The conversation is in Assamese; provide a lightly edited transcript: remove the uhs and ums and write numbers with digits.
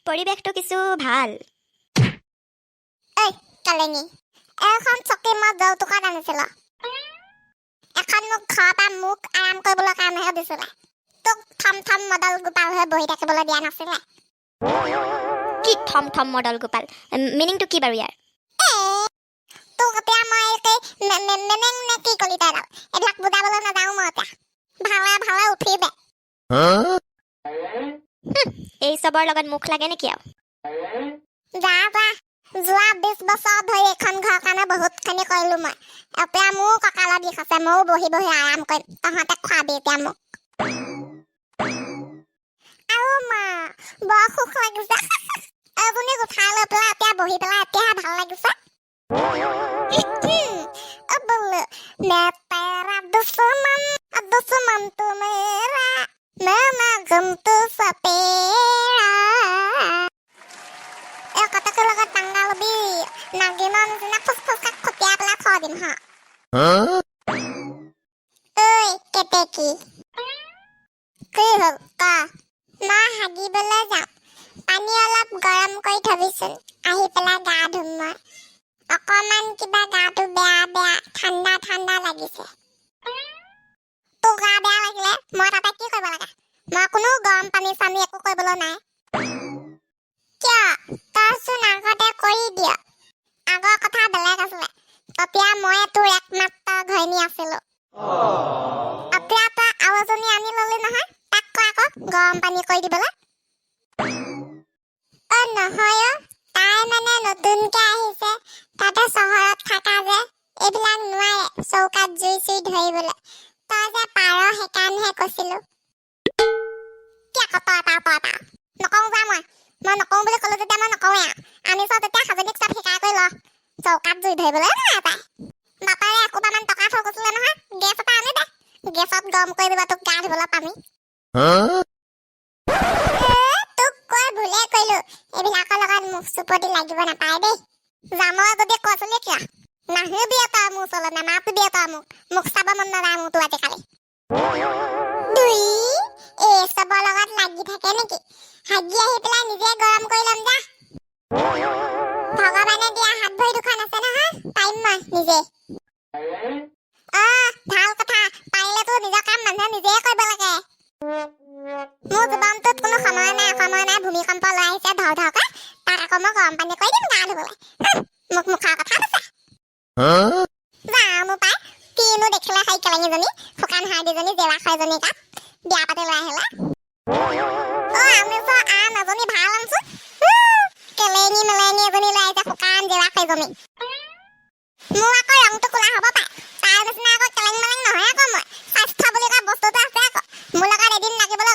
পৰিৱেশটো কিছু ভাল। ঐ কালেঙি, এখন চকী মই যৌতুকত আনিছিলো। এখন মোক ঘৰৰ পৰা মোক আৰাম কৰিবলৈ কাৰণেহে দিছিলে। তোক থম থম মডল গোপাল হৈ বহি থাকিবলৈ দিয়া নাছিলে। কি থম থম মডল গোপাল, মিনিংটো কি বাৰু ইয়াৰ? তোক এতিয়া মই মেনেং নে কি কলি তই এইবিলাক বুজাবলৈ নাযাওঁ মই এতিয়া। ভালে ভালে উঠি দে। এই চবৰ লগত মুখ লাগে নেকি আৰু? যা যা, যোৱা 20 বছৰ ধৰি এইখন ঘৰৰ কাৰণে বহুতখিনি কৰিলো মই। এতিয়া মোৰ কঁকালৰ বিষ আছে, ময়ো বহি বহি আৰাম কৰিম, তহঁতে খোৱাবি এতিয়া মোক। আৰু মা বৰ সুখ লাগিছে। এজনী উঠাই লৈ পেলাই এতিয়া বহি পেলাই এতিয়াহে ভাল লাগিছে। बोलो मैं तेरा दुश्मन तू मेरा, मैं ना गम तू सपेरा। कतक লগত টাঙ্গা লবি নাগিনৰ নিচিনা ফুসফুসকাক খটিয়াই পেলাই থৈ দিম হা। ঐ কেতেকী, কি হ'ল ক? মই হাগিবলৈ যাম, পানী অলপ গৰম কৰি থবিচোন, আহি পেলাই গা ধুম মই। অকমান কিবা গাটো বেয়া বেয়া ঠাণ্ডা ঠাণ্ডা লাগিছে। তোৰ গা বেয়া লাগিলে মই তাতে কি কৰিব লাগে? মই কোনো গৰম পানী চানী একো কৰিবলৈ নাই। কিয়? তইচোন আগতে কৰি দিয়। আগৰ কথা বেলেগ আছিলে, তেতিয়া মই তোৰ একমাত্ৰ ঘৈণী আছিলো। এতিয়া তই আৰু এজনী আনি ললি নহয়, তাক ক আকৌ গৰম পানী কৰি দিবলৈ। নহয় তাই মানে নতুনকে আহিছে, তাতে চহৰত থাকা যে, এইবিলাক নোৱাৰে চৌকাত জুই চুই ধৰিবলৈ। তই যে পাৰ সেইকাৰণেহে কৈছিলো। কি আকৌ তই নকওঁ যা মই নকওঁ বুলি ক'লো যেতিয়া মই নকওঁৱে। আনিছ তেতিয়া সাজনীক চব শিকাই কৰি ল। চৌকাত জুই ধৰিবলৈ নাই তাই। বাপাৰে এসোপামান টকা থৈ গৈছিলে নহয়, গেছ এটা আনি দে, গেছত গৰম কৰি দিব তোক গা ধুবলৈ পানী। তোক কৈ ভুলে কৰিলো, এইবিলাকৰ লগত মুখ চুপতি লাগিব নাপায় দেই। জানই যদি কৈছিলি কিয়? নাহিবি তই মোৰ ওচৰলৈ, নামাতিবি তই মোক চাব মন নাযায় মোৰতো আজিকালি। দুই এই চবৰ লগত লাগি থাকে নেকি? হাগি আহি পেলাই নিজে গৰম কৰি ল'ম যা। ভগৱানে দিয়া হাত ভৰি দুখন আছে নহয়, পাৰিম মই নিজে। ভাল কথা, পাৰিলেতো নিজৰ কাম মানুহে নিজে কৰিব লাগে। মোৰ জীৱনটোত কোনো সময় নাই ভূমিকম্প লৈ আহিছে ধৰ ধৰকৈ, তাক আকৌ মই গৰম পানী কৰি দিম গা ধুবলৈ। মোক মুখৰ কথা কৈছে। জানো পাই কিনো দেখিলে সেই কেলেঙীজনী, শুকান হাড়দিজনী জেৱা খয়জনী গাত বিয়া পাতি লৈ আহিলে। আনিছ আন এজনী ভাল আনছো, কেলেঙী মেলেঙী এজনী লৈ আহিছে শুকান জেৱা খয়জনী। মোৰ আকৌ ৰংটো কোলা হ'ব পায়, তাৰ নিচিনা আকৌ কেলেং মেলেং নহয় আকৌ মই। স্বাস্থ্য বুলি কোৱা বস্তুটো আছে আকৌ, মোৰ লগত এদিন লাগিবলৈ